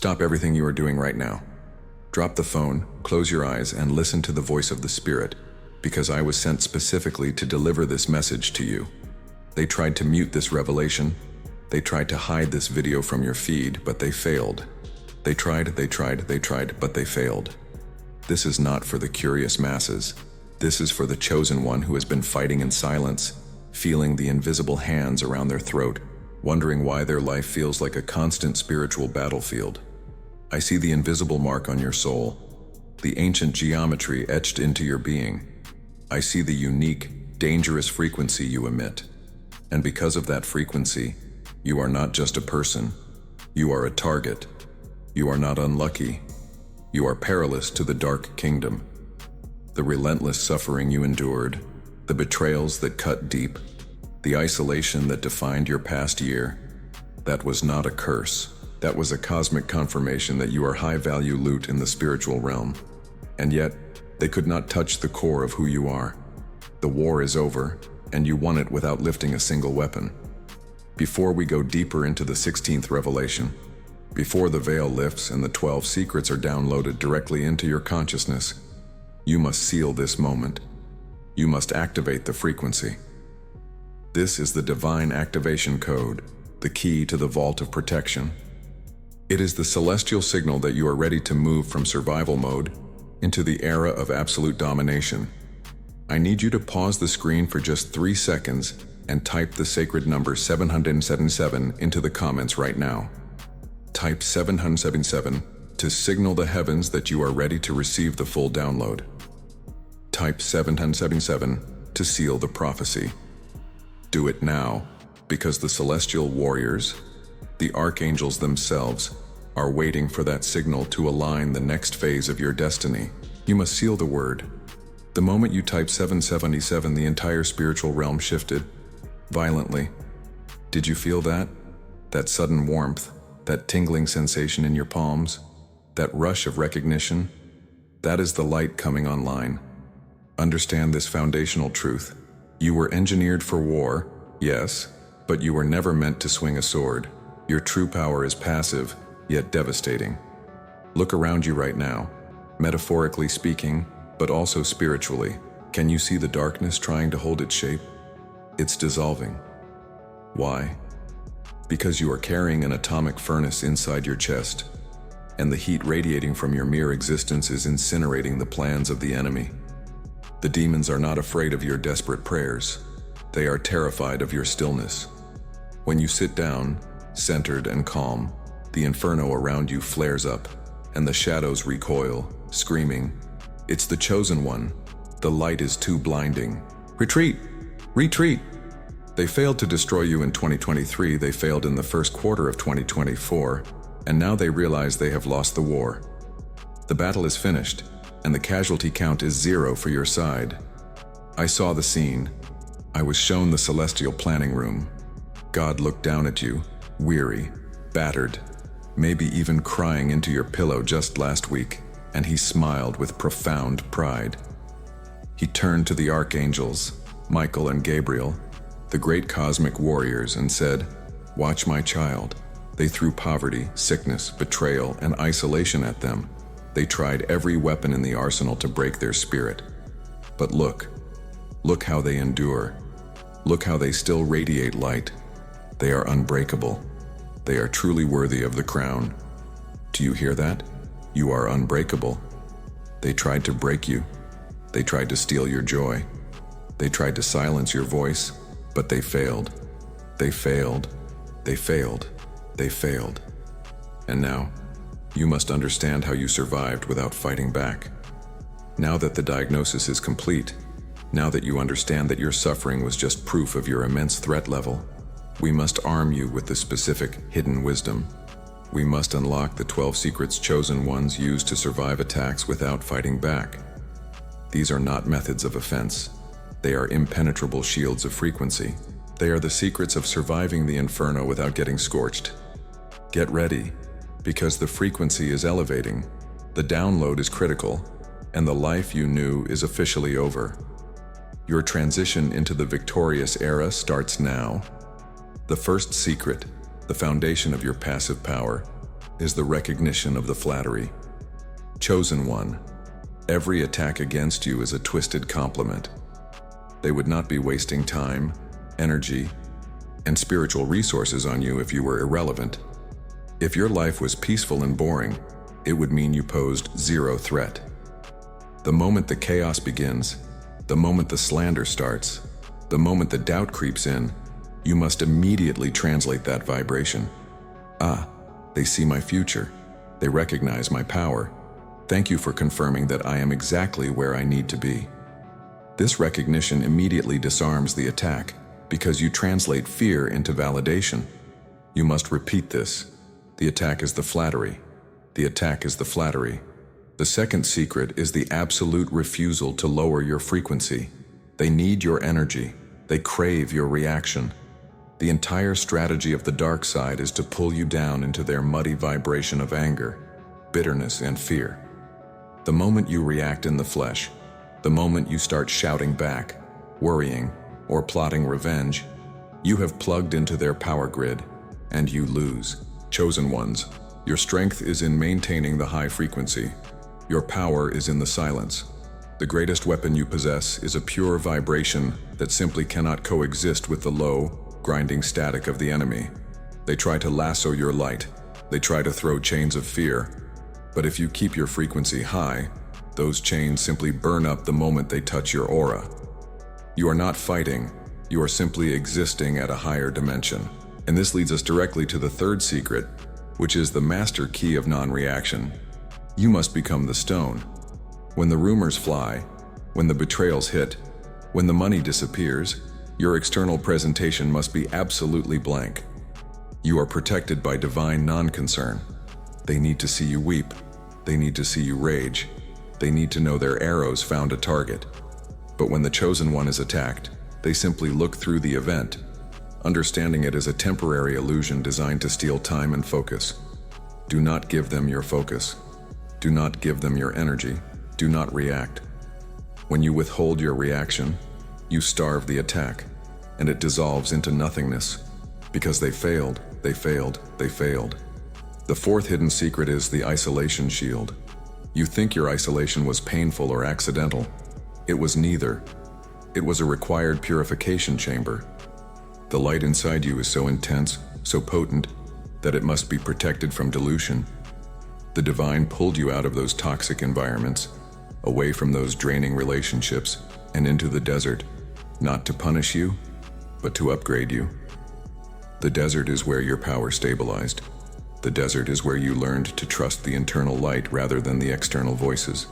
Stop everything you are doing right now. Drop the phone, close your eyes, and listen to the voice of the Spirit, because I was sent specifically to deliver this message to you. They tried to mute this revelation. They tried to hide this video from your feed, but they failed. They tried, but they failed. This is not for the curious masses. This is for the chosen one who has been fighting in silence, feeling the invisible hands around their throat, wondering why their life feels like a constant spiritual battlefield. I see the invisible mark on your soul, the ancient geometry etched into your being. I see the unique, dangerous frequency you emit. And because of that frequency, you are not just a person. You are a target. You are not unlucky. You are perilous to the dark kingdom. The relentless suffering you endured, the betrayals that cut deep, the isolation that defined your past year, that was not a curse. That was a cosmic confirmation that you are high-value loot in the spiritual realm. And yet, they could not touch the core of who you are. The war is over, and you won it without lifting a single weapon. Before we go deeper into the 16th revelation, before the veil lifts and the 12 secrets are downloaded directly into your consciousness, you must seal this moment. You must activate the frequency. This is the divine activation code, the key to the vault of protection. It is the celestial signal that you are ready to move from survival mode into the era of absolute domination. I need you to pause the screen for just 3 seconds and type the sacred number 777 into the comments right now. Type 777 to signal the heavens that you are ready to receive the full download. Type 777 to seal the prophecy. Do it now, because the celestial warriors, the archangels themselves, are waiting for that signal to align the next phase of your destiny. You must seal the word. The moment you type 777, the entire spiritual realm shifted violently. Did you feel that? That sudden warmth, that tingling sensation in your palms, that rush of recognition? That is the light coming online. Understand this foundational truth. You were engineered for war, yes, but you were never meant to swing a sword. Your true power is passive, yet devastating. Look around you right now, metaphorically speaking, but also spiritually. Can you see the darkness trying to hold its shape? It's dissolving. Why? Because you are carrying an atomic furnace inside your chest, and the heat radiating from your mere existence is incinerating the plans of the enemy. The demons are not afraid of your desperate prayers. They are terrified of your stillness. When you sit down, centered and calm, the inferno around you flares up, and the shadows recoil, screaming, "It's the chosen one. The light is too blinding. Retreat! Retreat!" They failed to destroy you in 2023, they failed in the first quarter of 2024, and now they realize they have lost the war. The battle is finished, and the casualty count is 0 for your side. I saw the scene. I was shown the celestial planning room. God looked down at you, weary, battered, maybe even crying into your pillow just last week, and he smiled with profound pride. He turned to the archangels, Michael and Gabriel, the great cosmic warriors, and said, "Watch my child." They threw poverty, sickness, betrayal, and isolation at them. They tried every weapon in the arsenal to break their spirit. But look how they endure. Look how they still radiate light. They are unbreakable. They are truly worthy of the crown. Do you hear that? You are unbreakable. They tried to break you. They tried to steal your joy. They tried to silence your voice, but they failed. They failed. They failed. They failed. And now, you must understand how you survived without fighting back. Now that the diagnosis is complete, now that you understand that your suffering was just proof of your immense threat level, we must arm you with the specific hidden wisdom. We must unlock the 12 secrets chosen ones used to survive attacks without fighting back. These are not methods of offense. They are impenetrable shields of frequency. They are the secrets of surviving the inferno without getting scorched. Get ready, because the frequency is elevating, the download is critical, and the life you knew is officially over. Your transition into the victorious era starts now. The first secret, the foundation of your passive power, is the recognition of the flattery. Chosen one, every attack against you is a twisted compliment. They would not be wasting time, energy, and spiritual resources on you if you were irrelevant. If your life was peaceful and boring, it would mean you posed zero threat. The moment the chaos begins, the moment the slander starts, the moment the doubt creeps in, you must immediately translate that vibration. Ah, they see my future. They recognize my power. Thank you for confirming that I am exactly where I need to be. This recognition immediately disarms the attack because you translate fear into validation. You must repeat this. The attack is the flattery. The attack is the flattery. The second secret is the absolute refusal to lower your frequency. They need your energy. They crave your reaction. The entire strategy of the dark side is to pull you down into their muddy vibration of anger, bitterness, and fear. The moment you react in the flesh, the moment you start shouting back, worrying, or plotting revenge, you have plugged into their power grid, and you lose. Chosen ones, your strength is in maintaining the high frequency. Your power is in the silence. The greatest weapon you possess is a pure vibration that simply cannot coexist with the low, grinding static of the enemy. They try to lasso your light. They try to throw chains of fear. But if you keep your frequency high, those chains simply burn up the moment they touch your aura. You are not fighting. You are simply existing at a higher dimension. And this leads us directly to the third secret, which is the master key of non-reaction. You must become the stone. When the rumors fly, when the betrayals hit, when the money disappears, your external presentation must be absolutely blank. You are protected by divine non-concern. They need to see you weep. They need to see you rage. They need to know their arrows found a target. But when the chosen one is attacked, they simply look through the event, understanding it as a temporary illusion designed to steal time and focus. Do not give them your focus. Do not give them your energy. Do not react. When you withhold your reaction, you starve the attack, and it dissolves into nothingness, because they failed, they failed, they failed. The fourth hidden secret is the isolation shield. You think your isolation was painful or accidental. It was neither. It was a required purification chamber. The light inside you is so intense, so potent, that it must be protected from dilution. The divine pulled you out of those toxic environments, away from those draining relationships, and into the desert, not to punish you, but to upgrade you. The desert is where your power stabilized. The desert is where you learned to trust the internal light rather than the external voices.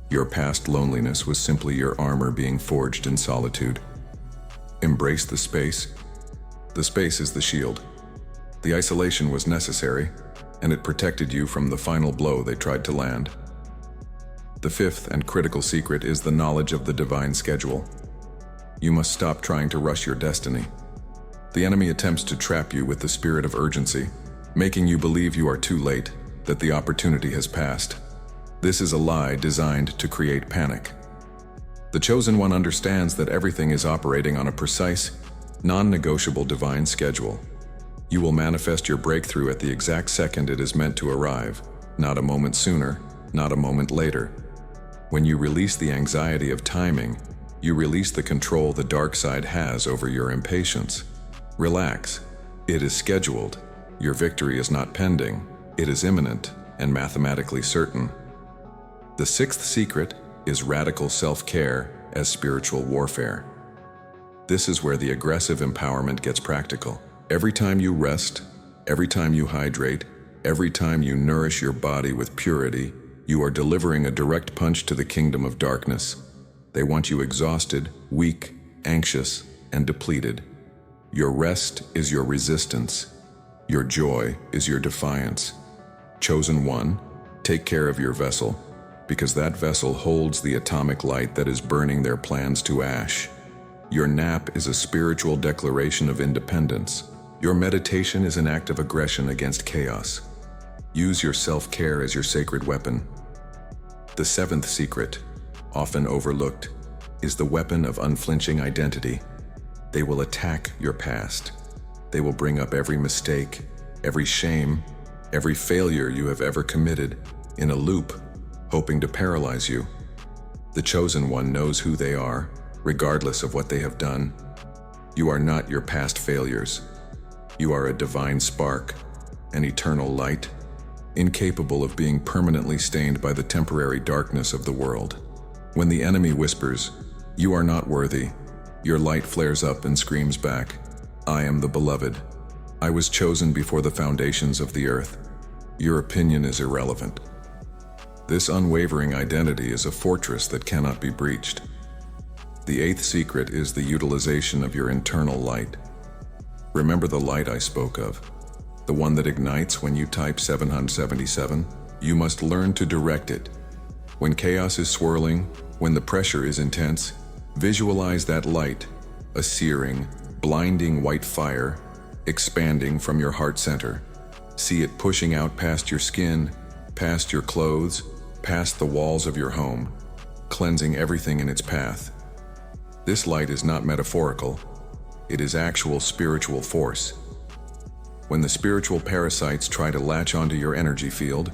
Your past loneliness was simply your armor being forged in solitude. Embrace the space. The space is the shield. The isolation was necessary, and it protected you from the final blow they tried to land. The fifth and critical secret is the knowledge of the divine schedule. You must stop trying to rush your destiny. The enemy attempts to trap you with the spirit of urgency, making you believe you are too late, that the opportunity has passed. This is a lie designed to create panic. The chosen one understands that everything is operating on a precise, non-negotiable divine schedule. You will manifest your breakthrough at the exact second it is meant to arrive, not a moment sooner, not a moment later. When you release the anxiety of timing, you release the control the dark side has over your impatience. Relax. It is scheduled. Your victory is not pending. It is imminent and mathematically certain. The sixth secret is radical self-care as spiritual warfare. This is where the aggressive empowerment gets practical. Every time you rest, every time you hydrate, every time you nourish your body with purity, you are delivering a direct punch to the kingdom of darkness. They want you exhausted, weak, anxious, and depleted. Your rest is your resistance. Your joy is your defiance. Chosen one, take care of your vessel, because that vessel holds the atomic light that is burning their plans to ash. Your nap is a spiritual declaration of independence. Your meditation is an act of aggression against chaos. Use your self-care as your sacred weapon. The seventh secret, often overlooked, is the weapon of unflinching identity. They will attack your past. They will bring up every mistake, every shame, every failure you have ever committed in a loop, hoping to paralyze you. The Chosen One knows who they are, regardless of what they have done. You are not your past failures. You are a divine spark, an eternal light, incapable of being permanently stained by the temporary darkness of the world. When the enemy whispers, "You are not worthy," your light flares up and screams back, "I am the beloved. I was chosen before the foundations of the earth. Your opinion is irrelevant." This unwavering identity is a fortress that cannot be breached. The eighth secret is the utilization of your internal light. Remember the light I spoke of, the one that ignites when you type 777? You must learn to direct it. When chaos is swirling, when the pressure is intense, visualize that light, a searing, blinding white fire, expanding from your heart center. See it pushing out past your skin, past your clothes, past the walls of your home, cleansing everything in its path. This light is not metaphorical. It is actual spiritual force. When the spiritual parasites try to latch onto your energy field,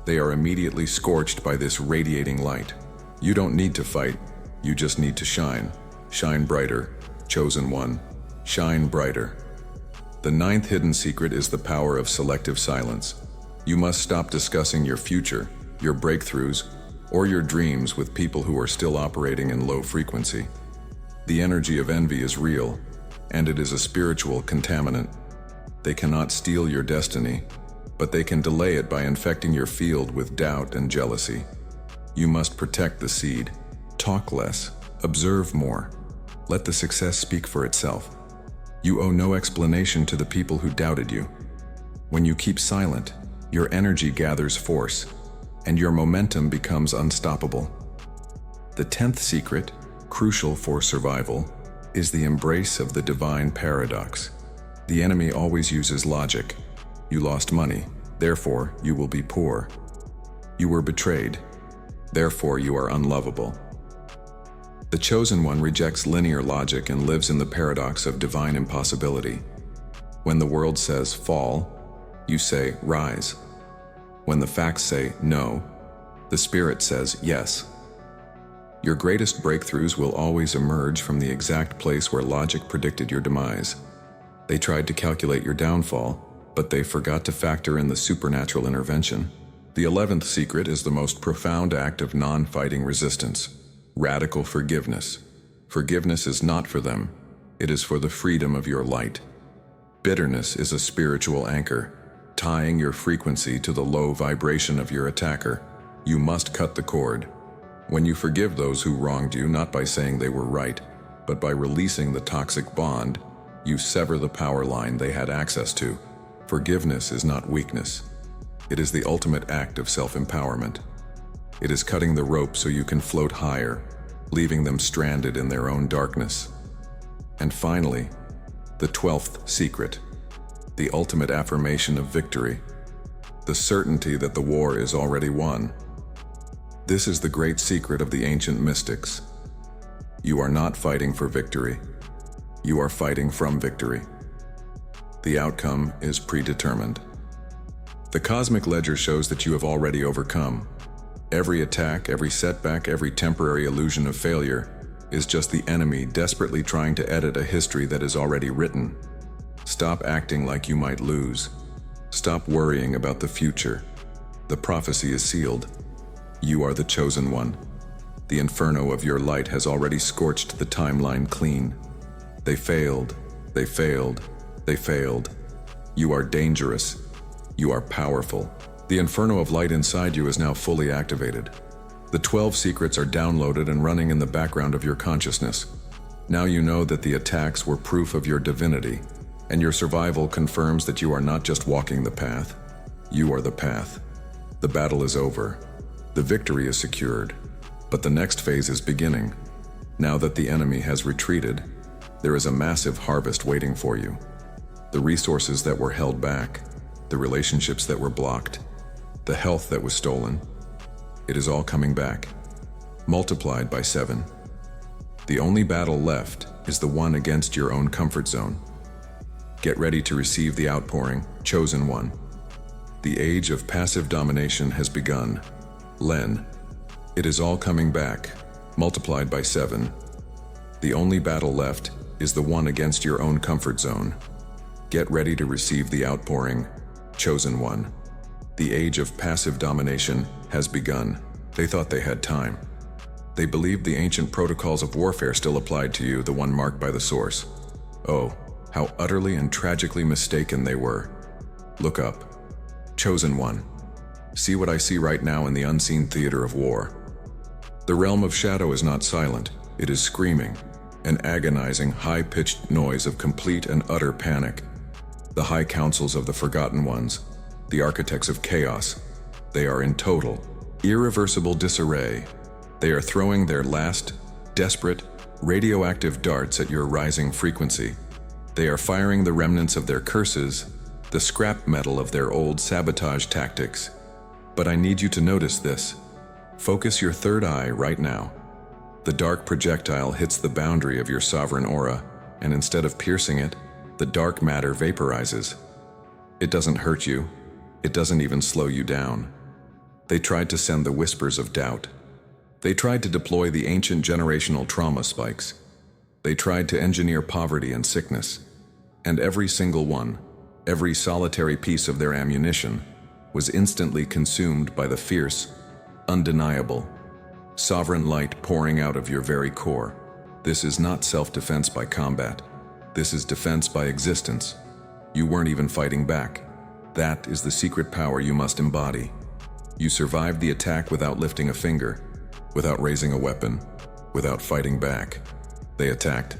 they are immediately scorched by this radiating light. You don't need to fight, you just need to shine. Shine brighter, Chosen One. Shine brighter. The ninth hidden secret is the power of selective silence. You must stop discussing your future, your breakthroughs, or your dreams with people who are still operating in low frequency. The energy of envy is real, and it is a spiritual contaminant. They cannot steal your destiny, but they can delay it by infecting your field with doubt and jealousy. You must protect the seed. Talk less, observe more. Let the success speak for itself. You owe no explanation to the people who doubted you. When you keep silent, your energy gathers force, and your momentum becomes unstoppable. The 10th secret, crucial for survival, is the embrace of the divine paradox. The enemy always uses logic. You lost money, therefore you will be poor. You were betrayed, therefore you are unlovable. The Chosen One rejects linear logic and lives in the paradox of divine impossibility. When the world says fall, you say rise. When the facts say no, the Spirit says yes. Your greatest breakthroughs will always emerge from the exact place where logic predicted your demise. They tried to calculate your downfall, but they forgot to factor in the supernatural intervention. The 11th secret is the most profound act of non-fighting resistance: radical forgiveness. Forgiveness is not for them, it is for the freedom of your light. Bitterness is a spiritual anchor, tying your frequency to the low vibration of your attacker. You must cut the cord. When you forgive those who wronged you, not by saying they were right, but by releasing the toxic bond, you sever the power line they had access to. Forgiveness is not weakness. It is the ultimate act of self-empowerment. It is cutting the rope so you can float higher, leaving them stranded in their own darkness. And finally, the 12th secret, the ultimate affirmation of victory, the certainty that the war is already won. This is the great secret of the ancient mystics. You are not fighting for victory. You are fighting from victory. The outcome is predetermined. The cosmic ledger shows that you have already overcome. Every attack, every setback, every temporary illusion of failure is just the enemy desperately trying to edit a history that is already written. Stop acting like you might lose. Stop worrying about the future. The prophecy is sealed. You are the Chosen One. The inferno of your light has already scorched the timeline clean. They failed. They failed. They failed. You are dangerous. You are powerful. The inferno of light inside you is now fully activated. The 12 secrets are downloaded and running in the background of your consciousness. Now you know that the attacks were proof of your divinity, and your survival confirms that you are not just walking the path. You are the path. The battle is over. The victory is secured. But the next phase is beginning. Now that the enemy has retreated, there is a massive harvest waiting for you. The resources that were held back, the relationships that were blocked, the health that was stolen, it is all coming back, multiplied by 7. The only battle left is the one against your own comfort zone. Get ready to receive the outpouring, Chosen One. The age of passive domination has begun. Len, it is all coming back, multiplied by 7. The only battle left is the one against your own comfort zone. Get ready to receive the outpouring, chosen one. The age of passive domination has begun. They thought they had time. They believed the ancient protocols of warfare still applied to you, the one marked by the source. Oh, how utterly and tragically mistaken they were. Look up. Chosen one. See what I see right now in the unseen theater of war. The realm of shadow is not silent. It is screaming, an agonizing, high-pitched noise of complete and utter panic. The high councils of the Forgotten Ones, the architects of chaos, they are in total, irreversible disarray. They are throwing their last, desperate, radioactive darts at your rising frequency. They are firing the remnants of their curses, the scrap metal of their old sabotage tactics. But I need you to notice this. Focus your third eye right now. The dark projectile hits the boundary of your sovereign aura, and instead of piercing it, the dark matter vaporizes. It doesn't hurt you. It doesn't even slow you down. They tried to send the whispers of doubt. They tried to deploy the ancient generational trauma spikes. They tried to engineer poverty and sickness. And every single one, every solitary piece of their ammunition, was instantly consumed by the fierce, undeniable, sovereign light pouring out of your very core. This is not self-defense by combat. This is defense by existence. You weren't even fighting back. That is the secret power you must embody. You survived the attack without lifting a finger, without raising a weapon, without fighting back. They attacked,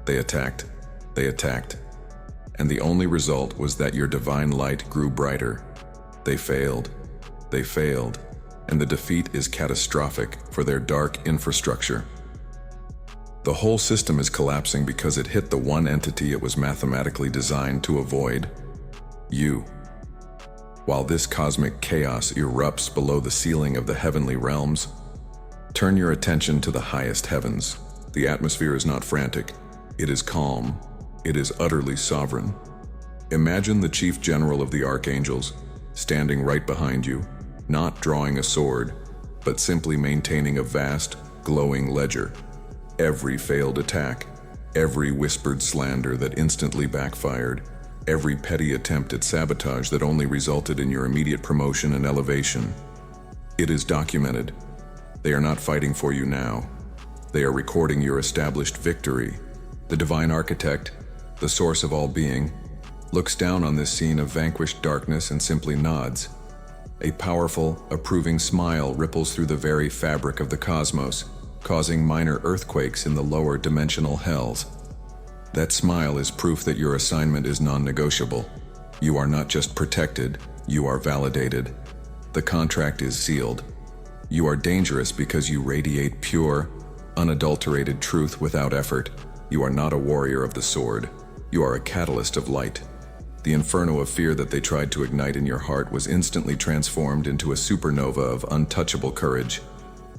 they attacked, they attacked. And the only result was that your divine light grew brighter. They failed, and the defeat is catastrophic for their dark infrastructure. The whole system is collapsing because it hit the one entity it was mathematically designed to avoid: you. While this cosmic chaos erupts below the ceiling of the heavenly realms, turn your attention to the highest heavens. The atmosphere is not frantic. It is calm. It is utterly sovereign. Imagine the chief general of the archangels, standing right behind you, not drawing a sword, but simply maintaining a vast, glowing ledger. Every failed attack, every whispered slander that instantly backfired, every petty attempt at sabotage that only resulted in your immediate promotion and elevation. It is documented. They are not fighting for you now. They are recording your established victory. The divine architect, the source of all being, looks down on this scene of vanquished darkness and simply nods. A powerful, approving smile ripples through the very fabric of the cosmos, causing minor earthquakes in the lower dimensional hells. That smile is proof that your assignment is non-negotiable. You are not just protected, you are validated. The contract is sealed. You are dangerous because you radiate pure, unadulterated truth without effort. You are not a warrior of the sword. You are a catalyst of light. The inferno of fear that they tried to ignite in your heart was instantly transformed into a supernova of untouchable courage.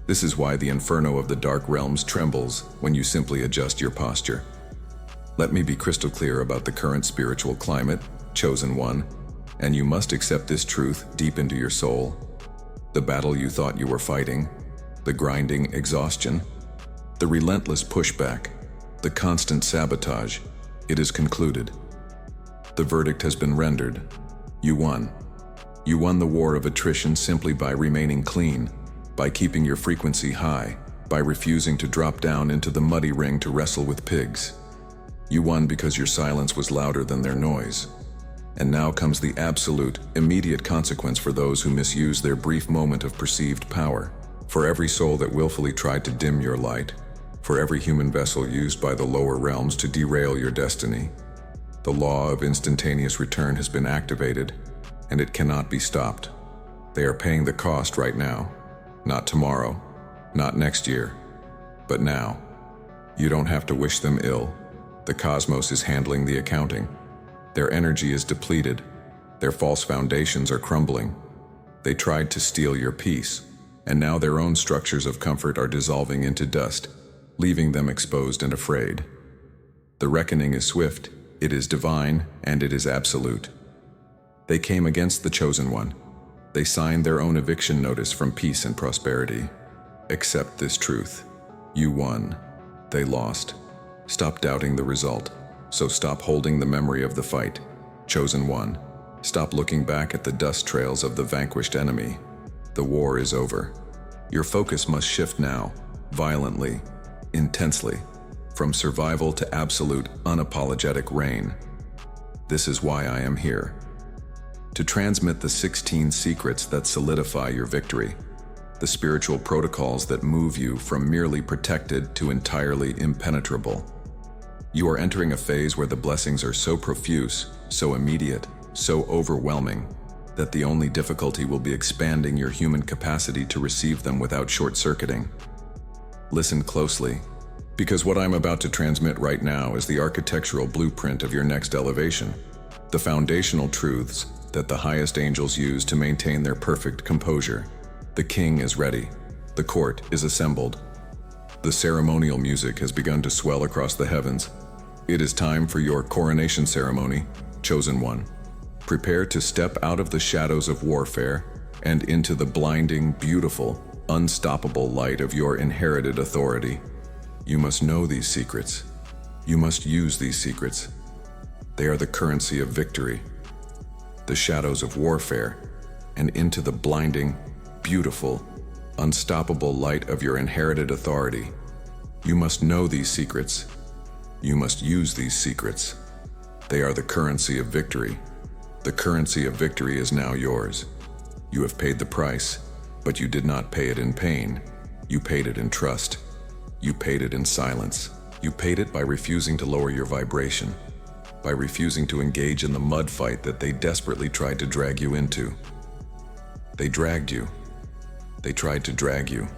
This is why the inferno of the dark realms trembles when you simply adjust your posture. Let me be crystal clear about the current spiritual climate, chosen one, and you must accept this truth deep into your soul. The battle you thought you were fighting, the grinding exhaustion, the relentless pushback, the constant sabotage, it is concluded. The verdict has been rendered. You won. You won the war of attrition simply by remaining clean, by keeping your frequency high, by refusing to drop down into the muddy ring to wrestle with pigs. You won because your silence was louder than their noise. And now comes the absolute, immediate consequence for those who misuse their brief moment of perceived power. For every soul that willfully tried to dim your light, for every human vessel used by the lower realms to derail your destiny, the law of instantaneous return has been activated, and it cannot be stopped. They are paying the cost right now. Not tomorrow, not next year, but now. You don't have to wish them ill. The cosmos is handling the accounting. Their energy is depleted. Their false foundations are crumbling. They tried to steal your peace, and now their own structures of comfort are dissolving into dust, leaving them exposed and afraid. The reckoning is swift, it is divine, and it is absolute. They came against the chosen one. They signed their own eviction notice from peace and prosperity. Accept this truth. You won. They lost. Stop doubting the result. So stop holding the memory of the fight. Chosen one. Stop looking back at the dust trails of the vanquished enemy. The war is over. Your focus must shift now, violently, intensely, from survival to absolute, unapologetic reign. This is why I am here. To transmit the 16 secrets that solidify your victory, the spiritual protocols that move you from merely protected to entirely impenetrable. You are entering a phase where the blessings are so profuse, so immediate, so overwhelming, that the only difficulty will be expanding your human capacity to receive them without short-circuiting. Listen closely, because what I'm about to transmit right now is the architectural blueprint of your next elevation, the foundational truths that the highest angels use to maintain their perfect composure. The king is ready. The court is assembled. The ceremonial music has begun to swell across the heavens. It is time for your coronation ceremony, chosen one. Prepare to step out of the shadows of warfare and into the blinding, beautiful, unstoppable light of your inherited authority. You must know these secrets. You must use these secrets. They are the currency of victory. The shadows of warfare and into the blinding, beautiful, unstoppable light of your inherited authority. You must know these secrets. You must use these secrets. They are the currency of victory. The currency of victory is now yours. You have paid the price, but you did not pay it in pain. You paid it in trust. You paid it in silence. You paid it by refusing to lower your vibration, by refusing to engage in the mud fight that they desperately tried to drag you into. They dragged you. They tried to drag you.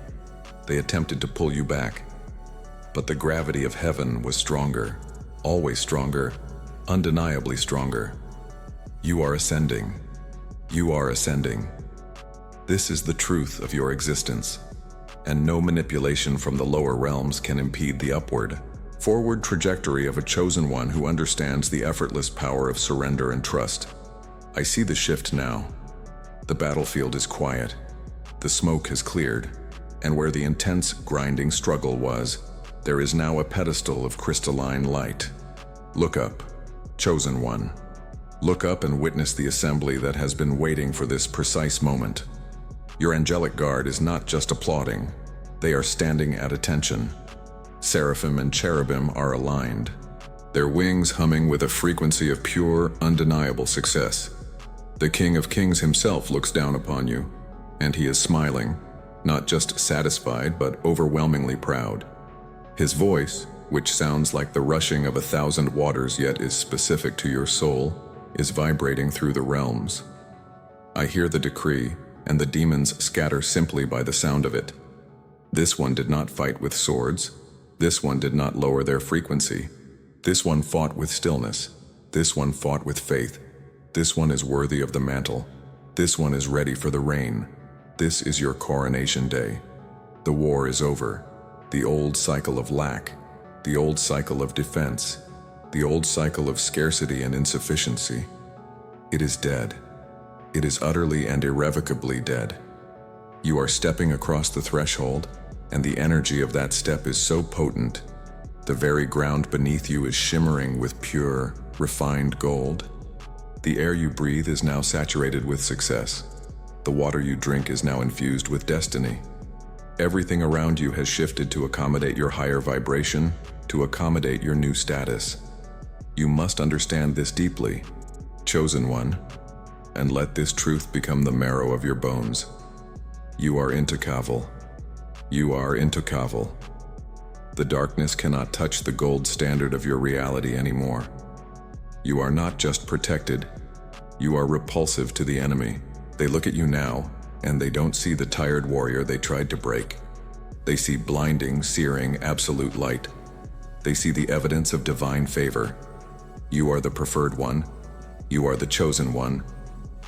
They attempted to pull you back. But the gravity of heaven was stronger, always stronger, undeniably stronger. You are ascending. You are ascending. This is the truth of your existence, and no manipulation from the lower realms can impede the upward, forward trajectory of a chosen one who understands the effortless power of surrender and trust. I see the shift now. The battlefield is quiet. The smoke has cleared, and where the intense, grinding struggle was, there is now a pedestal of crystalline light. Look up, chosen one. Look up and witness the assembly that has been waiting for this precise moment. Your angelic guard is not just applauding. They are standing at attention. Seraphim and cherubim are aligned, their wings humming with a frequency of pure, undeniable success. The King of Kings himself looks down upon you, and he is smiling, not just satisfied but overwhelmingly proud. His voice, which sounds like the rushing of 1,000 waters yet is specific to your soul, is vibrating through the realms. I hear the decree, and the demons scatter simply by the sound of it. This one did not fight with swords. This one did not lower their frequency. This one fought with stillness. This one fought with faith. This one is worthy of the mantle. This one is ready for the reign. This is your coronation day. The war is over. The old cycle of lack, the old cycle of defense, the old cycle of scarcity and insufficiency. It is dead. It is utterly and irrevocably dead. You are stepping across the threshold, and the energy of that step is so potent, the very ground beneath you is shimmering with pure, refined gold. The air you breathe is now saturated with success. The water you drink is now infused with destiny. Everything around you has shifted to accommodate your higher vibration, to accommodate your new status. You must understand this deeply, chosen one, and let this truth become the marrow of your bones. You are intocaval. You are intocaval. The darkness cannot touch the gold standard of your reality anymore. You are not just protected, you are repulsive to the enemy. They look at you now, and they don't see the tired warrior they tried to break. They see blinding, searing, absolute light. They see the evidence of divine favor. You are the preferred one. You are the chosen one.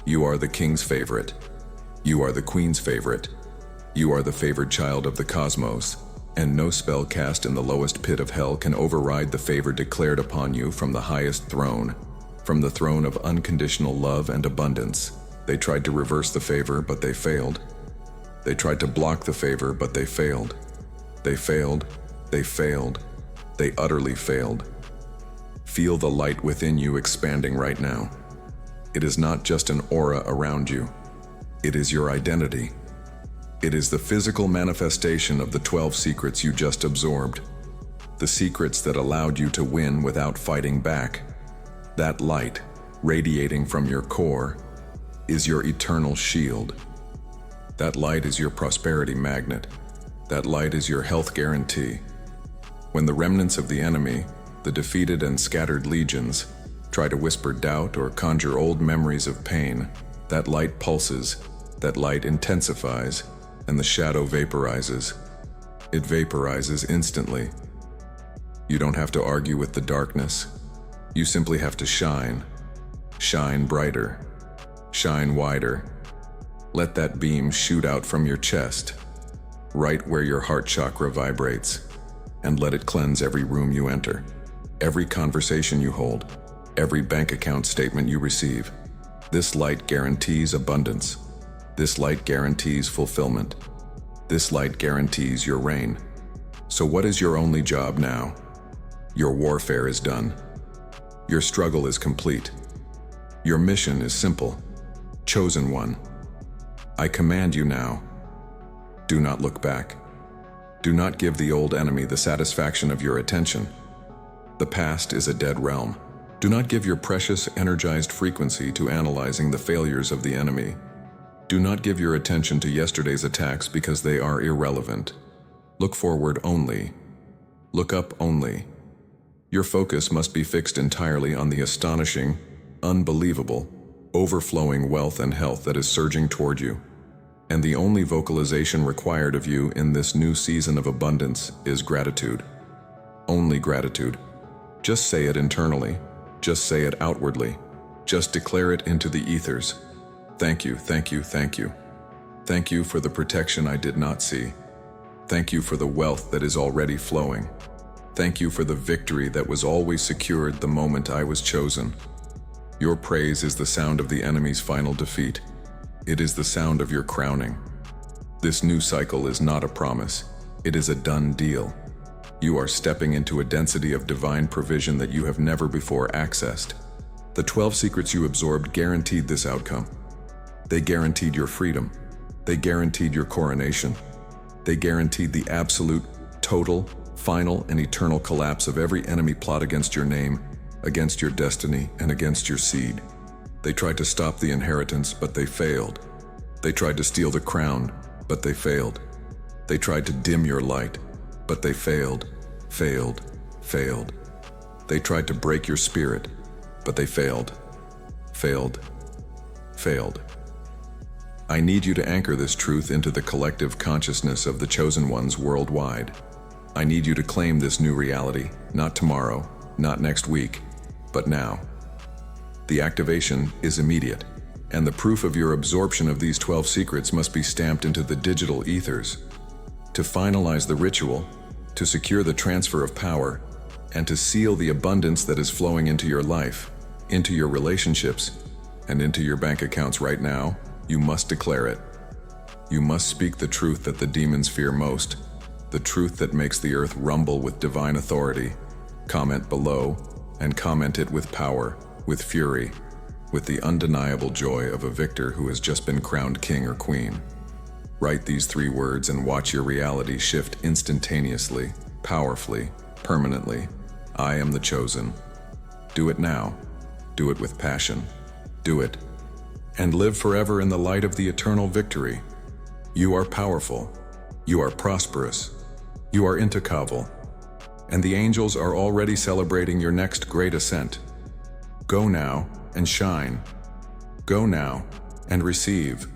You are the king's favorite. You are the queen's favorite. You are the favored child of the cosmos, and no spell cast in the lowest pit of hell can override the favor declared upon you from the highest throne. from the throne of unconditional love and abundance. They tried to reverse the favor, but they failed. They tried to block the favor, but they failed. They failed. They failed. They utterly failed. Feel the light within you expanding right now. It is not just an aura around you. It is your identity. It is the physical manifestation of the 12 secrets you just absorbed. The secrets that allowed you to win without fighting back. That light, radiating from your core, is your eternal shield. That light is your prosperity magnet. That light is your health guarantee. When the remnants of the enemy, the defeated and scattered legions, try to whisper doubt or conjure old memories of pain, that light pulses, that light intensifies, and the shadow vaporizes. It vaporizes instantly. You don't have to argue with the darkness. You simply have to shine. Shine brighter. Shine wider. Let that beam shoot out from your chest, right where your heart chakra vibrates, and let it cleanse every room you enter, every conversation you hold, every bank account statement you receive. This light guarantees abundance. This light guarantees fulfillment. This light guarantees your reign. So what is your only job now? Your warfare is done. Your struggle is complete. Your mission is simple. Chosen one. I command you now. Do not look back. Do not give the old enemy the satisfaction of your attention. The past is a dead realm. Do not give your precious, energized frequency to analyzing the failures of the enemy. Do not give your attention to yesterday's attacks because they are irrelevant. Look forward only. Look up only. Your focus must be fixed entirely on the astonishing, unbelievable, overflowing wealth and health that is surging toward you. And the only vocalization required of you in this new season of abundance is gratitude. Only gratitude. Just say it internally. Just say it outwardly. Just declare it into the ethers. Thank you, thank you, thank you. Thank you for the protection I did not see. Thank you for the wealth that is already flowing. Thank you for the victory that was always secured the moment I was chosen. Your praise is the sound of the enemy's final defeat. It is the sound of your crowning. This new cycle is not a promise. It is a done deal. You are stepping into a density of divine provision that you have never before accessed. The 12 secrets you absorbed guaranteed this outcome. They guaranteed your freedom. They guaranteed your coronation. They guaranteed the absolute, total, final, and eternal collapse of every enemy plot against your name, against your destiny, and against your seed. They tried to stop the inheritance, but they failed. They tried to steal the crown, but they failed. They tried to dim your light, but they failed, failed, failed. They tried to break your spirit, but they failed, failed, failed. I need you to anchor this truth into the collective consciousness of the chosen ones worldwide. I need you to claim this new reality, not tomorrow, not next week, but now. The activation is immediate, and the proof of your absorption of these 12 secrets must be stamped into the digital ethers. To finalize the ritual, to secure the transfer of power, and to seal the abundance that is flowing into your life, into your relationships, and into your bank accounts right now, you must declare it. You must speak the truth that the demons fear most, the truth that makes the earth rumble with divine authority. Comment below, and comment it with power, with fury, with the undeniable joy of a victor who has just been crowned king or queen. Write these 3 words and watch your reality shift instantaneously, powerfully, permanently. I am the chosen. Do it now. Do it with passion. Do it. And live forever in the light of the eternal victory. You are powerful. You are prosperous. You are intolerable. And the angels are already celebrating your next great ascent. Go now and shine. Go now and receive.